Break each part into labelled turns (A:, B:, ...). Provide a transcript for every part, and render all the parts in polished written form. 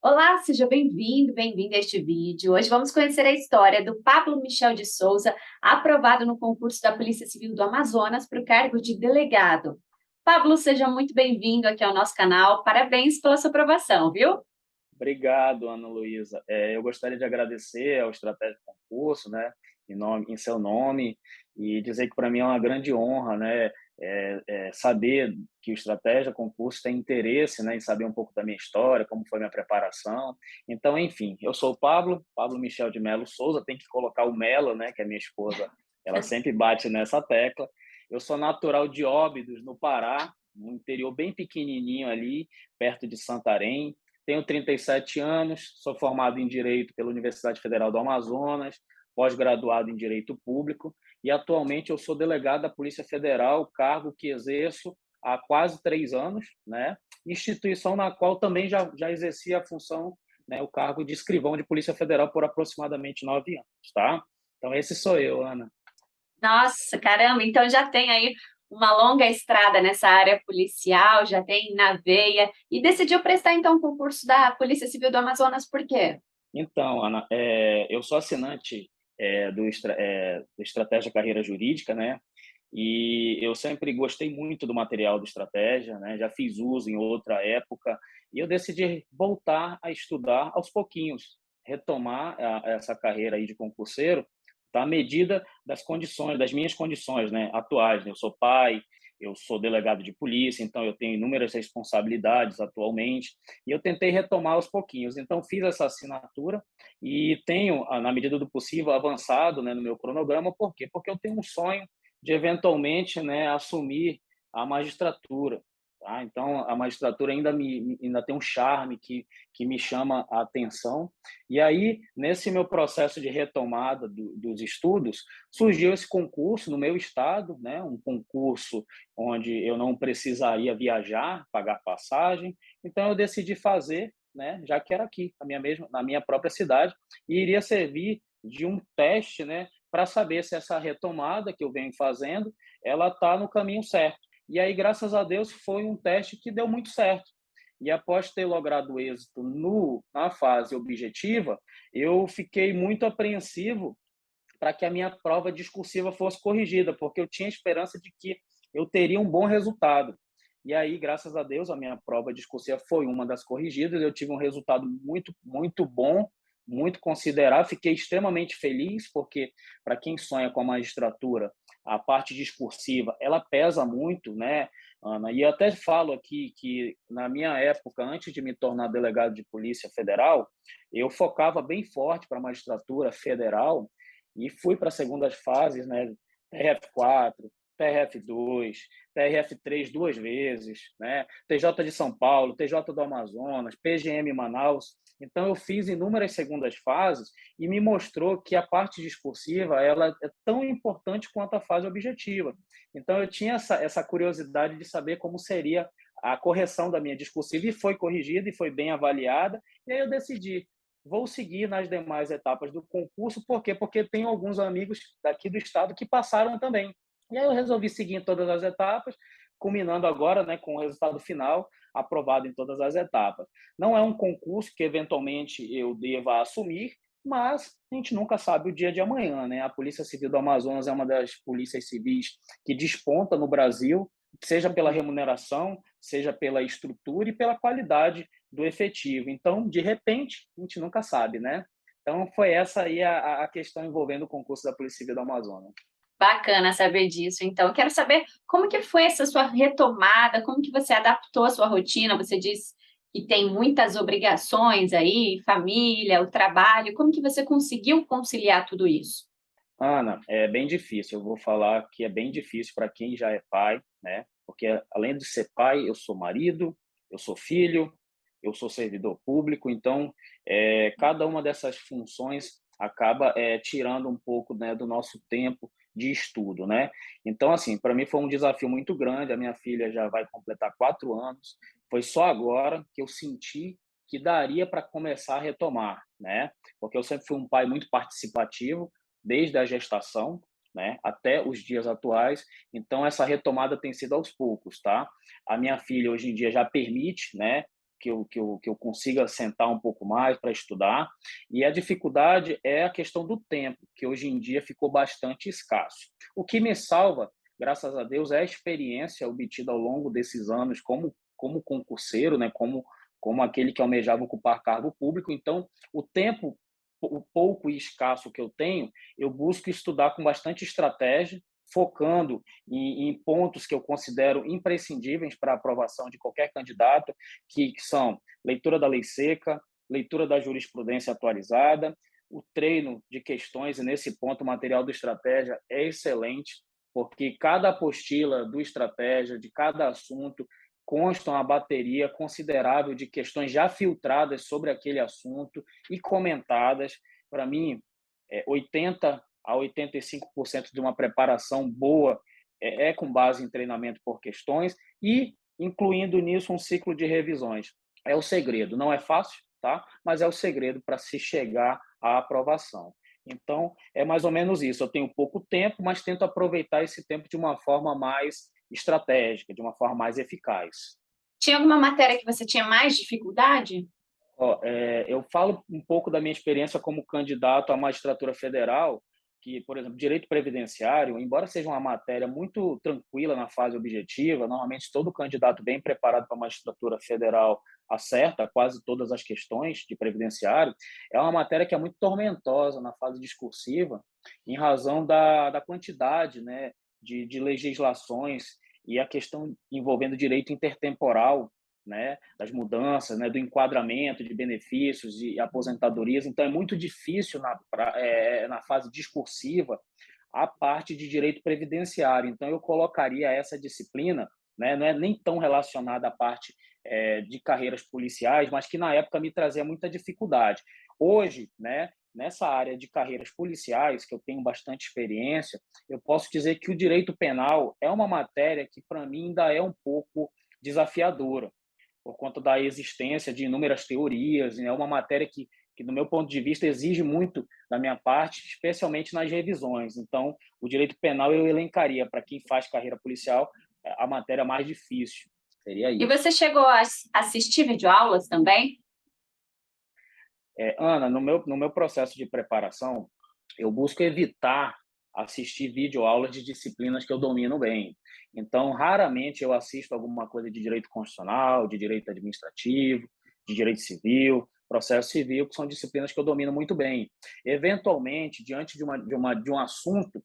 A: Olá, seja bem-vindo, bem-vinda a este vídeo. Hoje vamos conhecer a história do Pablo Michel de Souza, aprovado no concurso da Polícia Civil do Amazonas para o cargo de delegado. Pablo, seja muito bem-vindo aqui ao nosso canal. Parabéns pela sua aprovação, viu?
B: Obrigado, Ana Luísa. Eu gostaria de agradecer ao Estratégia Concurso, né, em seu nome, e dizer que para mim é uma grande honra, né, saber que o Estratégia Concurso tem interesse, né, em saber um pouco da minha história, como foi minha preparação. Então, enfim, eu sou o Pablo Michel de Melo Souza, tem que colocar o Melo, né, que é minha esposa, ela sempre bate nessa tecla. Eu sou natural de Óbidos, no Pará, um interior bem pequenininho ali, perto de Santarém. Tenho 37 anos, sou formado em Direito pela Universidade Federal do Amazonas, pós-graduado em Direito Público e atualmente eu sou delegado da Polícia Federal, cargo que exerço há quase 3 anos, né? Instituição na qual também já exercia a função, né, o cargo de escrivão de Polícia Federal por aproximadamente 9 anos, tá? Então esse sou eu, Ana.
A: Nossa, caramba, então já tem aí uma longa estrada nessa área policial, já tem na veia, e decidiu prestar então o concurso da Polícia Civil do Amazonas por quê?
B: Então, Ana, eu sou assinante do Estratégia Carreira Jurídica, né? E eu sempre gostei muito do material do Estratégia, né? Já fiz uso em outra época e eu decidi voltar a estudar aos pouquinhos, retomar essa carreira aí de concurseiro, tá? À medida das condições, das minhas condições, né? Atuais, né? Eu sou pai, eu sou delegado de polícia, então eu tenho inúmeras responsabilidades atualmente e eu tentei retomar aos pouquinhos. Então fiz essa assinatura e tenho, na medida do possível, avançado, né, no meu cronograma. Por quê? Porque eu tenho um sonho de eventualmente, né, assumir a magistratura, tá? Então a magistratura ainda tem um charme que me chama a atenção. E aí, nesse meu processo de retomada dos estudos, surgiu esse concurso no meu estado, né, um concurso onde eu não precisaria viajar, pagar passagem. Então eu decidi fazer, né, já que era aqui, na minha própria cidade, e iria servir de um teste, né, para saber se essa retomada que eu venho fazendo, ela está no caminho certo. E aí, graças a Deus, foi um teste que deu muito certo. E após ter logrado êxito na fase objetiva, eu fiquei muito apreensivo para que a minha prova discursiva fosse corrigida, porque eu tinha esperança de que eu teria um bom resultado. E aí, graças a Deus, a minha prova discursiva foi uma das corrigidas, eu tive um resultado muito, muito bom, muito considerável, fiquei extremamente feliz, porque para quem sonha com a magistratura, a parte discursiva, ela pesa muito, né, Ana? E eu até falo aqui que, na minha época, antes de me tornar delegado de Polícia Federal, eu focava bem forte para a magistratura federal, e fui para as segundas fases, né? TRF4, TRF2, TRF3 duas vezes, né? TJ de São Paulo, TJ do Amazonas, PGM Manaus. Então eu fiz inúmeras segundas fases e me mostrou que a parte discursiva ela é tão importante quanto a fase objetiva. Então eu tinha essa curiosidade de saber como seria a correção da minha discursiva e foi corrigida e foi bem avaliada. E aí eu decidi, vou seguir nas demais etapas do concurso. Por quê? Porque tenho alguns amigos daqui do estado que passaram também. E aí eu resolvi seguir em todas as etapas, culminando agora, né, com o resultado final aprovado em todas as etapas. Não é um concurso que eventualmente eu deva assumir, mas a gente nunca sabe o dia de amanhã, né? A Polícia Civil do Amazonas é uma das polícias civis que desponta no Brasil, seja pela
A: Uhum.
B: remuneração, seja pela estrutura e pela qualidade do efetivo. Então, de repente, a gente nunca sabe, né? Então, foi essa aí a questão envolvendo o concurso da Polícia Civil do Amazonas.
A: Bacana saber disso. Então, quero saber como que foi essa sua retomada, como que você adaptou a sua rotina? Você diz que tem muitas obrigações aí, família, o trabalho. Como que você conseguiu conciliar tudo isso?
B: Ana, é bem difícil. Eu vou falar que é bem difícil para quem já é pai, né? Porque além de ser pai, eu sou marido, eu sou filho, eu sou servidor público. Então, cada uma dessas funções acaba tirando um pouco, né, do nosso tempo de estudo, né? Então, assim, para mim foi um desafio muito grande. A minha filha já vai completar 4 anos. Foi só agora que eu senti que daria para começar a retomar, né? Porque eu sempre fui um pai muito participativo desde a gestação, né, até os dias atuais. Então essa retomada tem sido aos poucos, tá? A minha filha hoje em dia já permite, né, que eu consiga sentar um pouco mais para estudar. E a dificuldade é a questão do tempo, que hoje em dia ficou bastante escasso. O que me salva, graças a Deus, é a experiência obtida ao longo desses anos como concurseiro, né? Como aquele que almejava ocupar cargo público. Então, o tempo, o pouco e escasso que eu tenho, eu busco estudar com bastante estratégia, focando em pontos que eu considero imprescindíveis para a aprovação de qualquer candidato, que são leitura da lei seca, leitura da jurisprudência atualizada, o treino de questões, e nesse ponto o material do Estratégia é excelente, porque cada apostila do Estratégia, de cada assunto, consta uma bateria considerável de questões já filtradas sobre aquele assunto e comentadas. Para mim, 80 a 85% de uma preparação boa é com base em treinamento por questões e incluindo nisso um ciclo de revisões. É o segredo, não é fácil, tá? Mas é o segredo para se chegar à aprovação. Então, é mais ou menos isso. Eu tenho pouco tempo, mas tento aproveitar esse tempo de uma forma mais estratégica, de uma forma mais eficaz.
A: Tinha alguma matéria que você tinha mais dificuldade?
B: Eu falo um pouco da minha experiência como candidato à magistratura federal, que, por exemplo, direito previdenciário, embora seja uma matéria muito tranquila na fase objetiva, normalmente todo candidato bem preparado para a magistratura federal acerta quase todas as questões de previdenciário, é uma matéria que é muito tormentosa na fase discursiva, em razão da quantidade, né, de legislações e a questão envolvendo direito intertemporal, né, das mudanças, né, do enquadramento de benefícios e aposentadorias. Então, é muito difícil na fase discursiva a parte de direito previdenciário. Então, eu colocaria essa disciplina, né, não é nem tão relacionada à parte de carreiras policiais, mas que na época me trazia muita dificuldade. Hoje, né, nessa área de carreiras policiais, que eu tenho bastante experiência, eu posso dizer que o direito penal é uma matéria que, para mim, ainda é um pouco desafiadora, por conta da existência de inúmeras teorias, é uma matéria que, do meu ponto de vista, exige muito da minha parte, especialmente nas revisões. Então, o direito penal eu elencaria para quem faz carreira policial a matéria mais difícil. Seria
A: E
B: isso.
A: você chegou a assistir videoaulas também?
B: Ana, no meu processo de preparação, eu busco evitar assistir videoaulas de disciplinas que eu domino bem. Então, raramente eu assisto alguma coisa de direito constitucional, de direito administrativo, de direito civil, processo civil, que são disciplinas que eu domino muito bem. Eventualmente, diante de um assunto,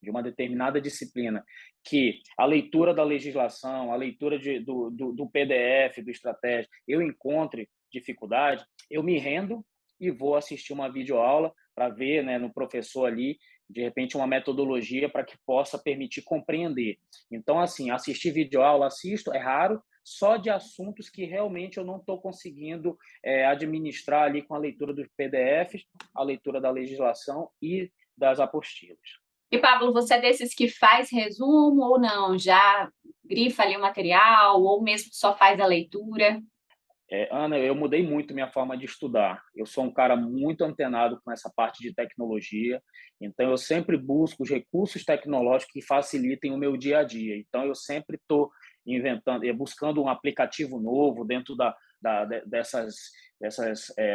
B: de uma determinada disciplina, que a leitura da legislação, a leitura do PDF, do estratégia, eu encontre dificuldade, eu me rendo e vou assistir uma videoaula para ver, né, no professor ali, de repente, uma metodologia para que possa permitir compreender. Então, assim, assistir videoaula, assisto, é raro, só de assuntos que realmente eu não estou conseguindo administrar ali com a leitura dos PDFs, a leitura da legislação e das apostilas.
A: E, Pablo, você é desses que faz resumo ou não? Já grifa ali o material ou mesmo só faz a leitura?
B: Ana, eu mudei muito minha forma de estudar. Eu sou um cara muito antenado com essa parte de tecnologia, então eu sempre busco os recursos tecnológicos que facilitem o meu dia a dia. Então eu sempre estou inventando, buscando um aplicativo novo dentro dessas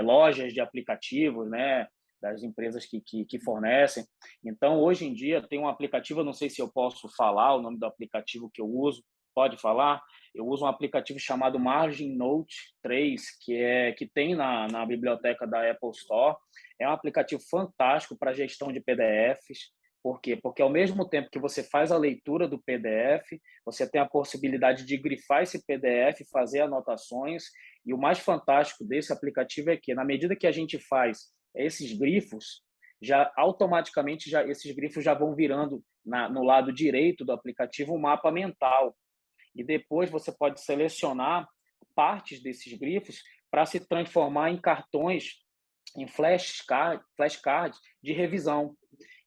B: lojas de aplicativos, né? Das empresas que fornecem. Então, hoje em dia, tem um aplicativo, eu não sei se eu posso falar o nome do aplicativo que eu uso, pode falar? Eu uso um aplicativo chamado Margin Note 3, que tem na biblioteca da Apple Store. É um aplicativo fantástico para gestão de PDFs. Por quê? Porque ao mesmo tempo que você faz a leitura do PDF, você tem a possibilidade de grifar esse PDF, fazer anotações. E o mais fantástico desse aplicativo é que, na medida que a gente faz esses grifos, já automaticamente esses grifos já vão virando no lado direito do aplicativo um mapa mental, e depois você pode selecionar partes desses grifos para se transformar em cartões, em flashcards de revisão.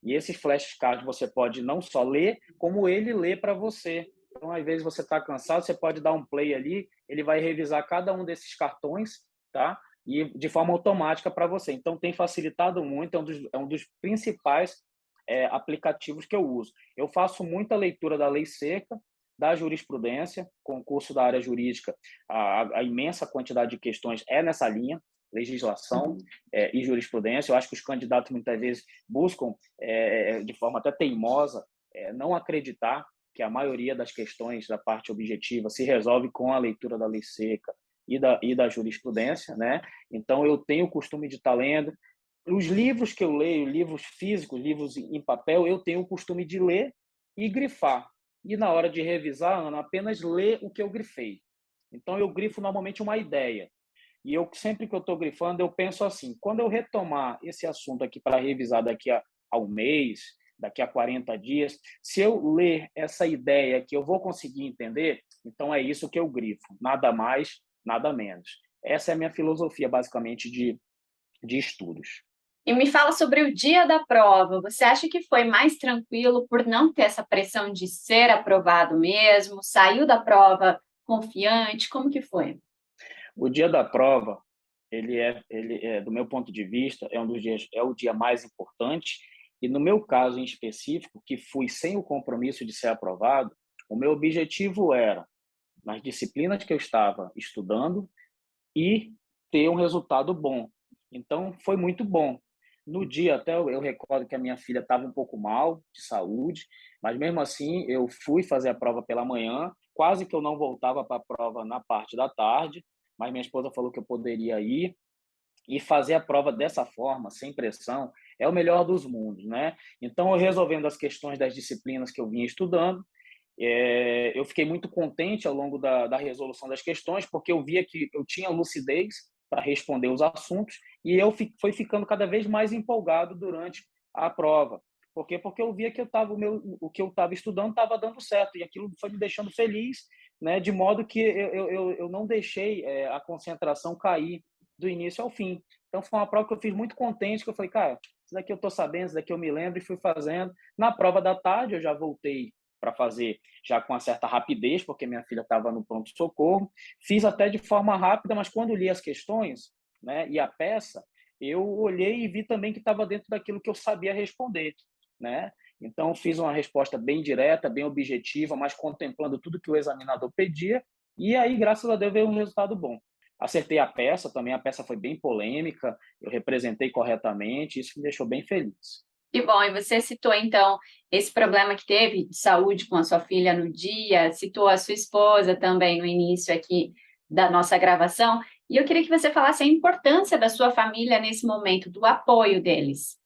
B: E esses flashcards você pode não só ler, como ele lê para você. Então, às vezes você está cansado, você pode dar um play ali, ele vai revisar cada um desses cartões, tá? E de forma automática para você. Então, tem facilitado muito, é um dos principais aplicativos que eu uso. Eu faço muita leitura da lei seca, da jurisprudência, concurso da área jurídica, a imensa quantidade de questões é nessa linha, legislação e jurisprudência. Eu acho que os candidatos muitas vezes buscam, de forma até teimosa, não acreditar que a maioria das questões da parte objetiva se resolve com a leitura da lei seca e da jurisprudência, né? Então, eu tenho o costume de estar lendo. Os livros que eu leio, livros físicos, livros em papel, eu tenho o costume de ler e grifar. E na hora de revisar, Ana, apenas ler o que eu grifei. Então, eu grifo normalmente uma ideia. E eu sempre que eu estou grifando, eu penso assim: quando eu retomar esse assunto aqui para revisar daqui a um mês, daqui a 40 dias, se eu ler essa ideia que eu vou conseguir entender, então é isso que eu grifo, nada mais, nada menos. Essa é a minha filosofia, basicamente, de estudos.
A: E me fala sobre o dia da prova. Você acha que foi mais tranquilo por não ter essa pressão de ser aprovado mesmo? Saiu da prova confiante? Como que foi?
B: O dia da prova, do meu ponto de vista, é um dos dias, é o dia mais importante. E no meu caso em específico, que fui sem o compromisso de ser aprovado, o meu objetivo era, nas disciplinas que eu estava estudando, e ter um resultado bom. Então, foi muito bom. No dia, até eu recordo que a minha filha estava um pouco mal de saúde, mas mesmo assim eu fui fazer a prova pela manhã, quase que eu não voltava para a prova na parte da tarde, mas minha esposa falou que eu poderia ir, e fazer a prova dessa forma, sem pressão, é o melhor dos mundos, né? Então, eu resolvendo as questões das disciplinas que eu vinha estudando, eu fiquei muito contente ao longo da resolução das questões, porque eu via que eu tinha lucidez para responder os assuntos e eu fui ficando cada vez mais empolgado durante a prova. Por quê? Porque eu via que o que eu estava estudando estava dando certo e aquilo foi me deixando feliz, né? De modo que eu não deixei a concentração cair do início ao fim. Então, foi uma prova que eu fiz muito contente, que eu falei, cara, isso daqui eu estou sabendo, isso daqui eu me lembro, e fui fazendo. Na prova da tarde, eu já voltei para fazer já com uma certa rapidez, porque minha filha estava no pronto-socorro. Fiz até de forma rápida, mas quando li as questões, né, e a peça, eu olhei e vi também que estava dentro daquilo que eu sabia responder, né? Então, fiz uma resposta bem direta, bem objetiva, mas contemplando tudo que o examinador pedia, e aí, graças a Deus, veio um resultado bom. Acertei a peça também, a peça foi bem polêmica, eu representei corretamente, isso me deixou bem feliz.
A: Que bom, e você citou então esse problema que teve de saúde com a sua filha no dia, citou a sua esposa também no início aqui da nossa gravação, e eu queria que você falasse a importância da sua família nesse momento, do apoio deles.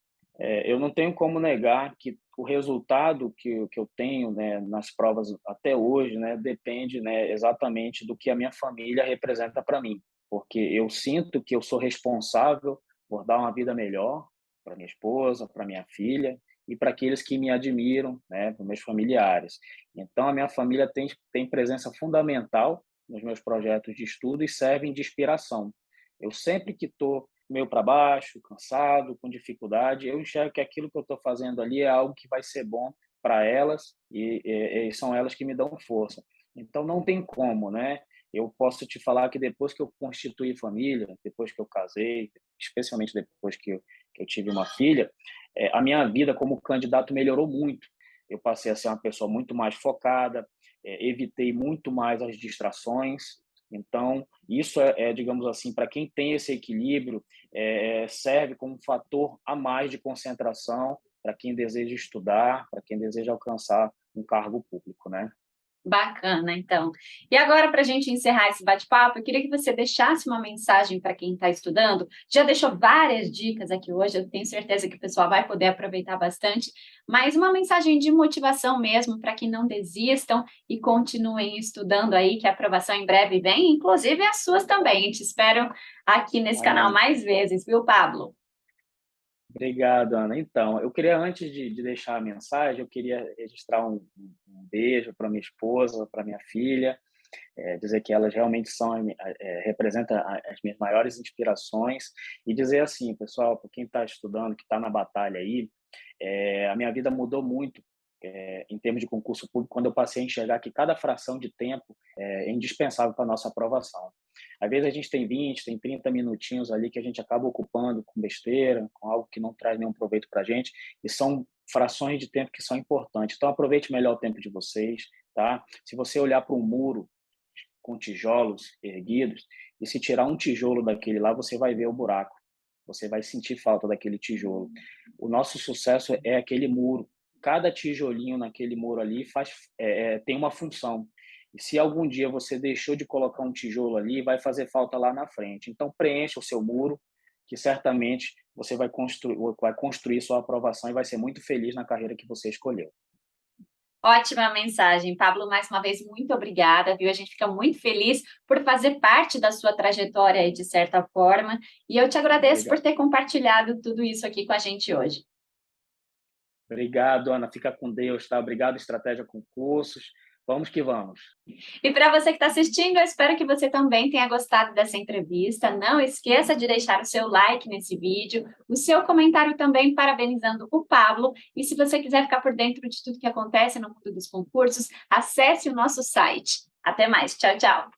B: Eu não tenho como negar que o resultado que eu tenho, né, nas provas até hoje, né, depende, né, exatamente do que a minha família representa para mim, porque eu sinto que eu sou responsável por dar uma vida melhor para minha esposa, para minha filha e para aqueles que me admiram, né, para meus familiares. Então, a minha família tem presença fundamental nos meus projetos de estudo e servem de inspiração. Eu sempre que estou meio para baixo, cansado, com dificuldade, eu enxergo que aquilo que eu estou fazendo ali é algo que vai ser bom para elas e são elas que me dão força. Então não tem como, né? Eu posso te falar que depois que eu constituí família, depois que eu casei, especialmente depois que eu tive uma filha, a minha vida como candidato melhorou muito. Eu passei a ser uma pessoa muito mais focada, evitei muito mais as distrações. Então, isso digamos assim, para quem tem esse equilíbrio, serve como um fator a mais de concentração para quem deseja estudar, para quem deseja alcançar um cargo público, né?
A: Bacana, então. E agora, para a gente encerrar esse bate-papo, eu queria que você deixasse uma mensagem para quem está estudando. Já deixou várias dicas aqui hoje, eu tenho certeza que o pessoal vai poder aproveitar bastante, mas uma mensagem de motivação mesmo para que não desistam e continuem estudando aí, que a aprovação em breve vem, inclusive as suas também. Te espero aqui nesse canal
B: Amém.
A: mais vezes, viu, Pablo?
B: Obrigado, Ana. Então, eu queria, antes de deixar a mensagem, eu queria registrar um beijo para minha esposa, para minha filha, dizer que elas realmente representam as minhas maiores inspirações e dizer assim, pessoal, para quem está estudando, que está na batalha aí, a minha vida mudou muito em termos de concurso público quando eu passei a enxergar que cada fração de tempo é indispensável para a nossa aprovação. Às vezes a gente tem 20, tem 30 minutinhos ali que a gente acaba ocupando com besteira, com algo que não traz nenhum proveito para a gente, e são frações de tempo que são importantes. Então aproveite melhor o tempo de vocês, tá? Se você olhar para um muro com tijolos erguidos, e se tirar um tijolo daquele lá, você vai ver o buraco. Você vai sentir falta daquele tijolo. O nosso sucesso é aquele muro. Cada tijolinho naquele muro ali tem uma função. E se algum dia você deixou de colocar um tijolo ali, vai fazer falta lá na frente. Então, preencha o seu muro, que certamente você vai construir sua aprovação e vai ser muito feliz na carreira que você escolheu.
A: Ótima mensagem, Pablo. Mais uma vez, muito obrigada, viu? A gente fica muito feliz por fazer parte da sua trajetória aí, de certa forma, e eu te agradeço por
B: Obrigado.
A: ter compartilhado tudo isso aqui com a gente hoje.
B: Obrigado, Ana. Fica com Deus, tá? Obrigado, Estratégia Concursos. Vamos que vamos.
A: E para você que está assistindo, eu espero que você também tenha gostado dessa entrevista. Não esqueça de deixar o seu like nesse vídeo, o seu comentário também parabenizando o Pablo. E se você quiser ficar por dentro de tudo que acontece no mundo dos concursos, acesse o nosso site. Até mais. Tchau, tchau.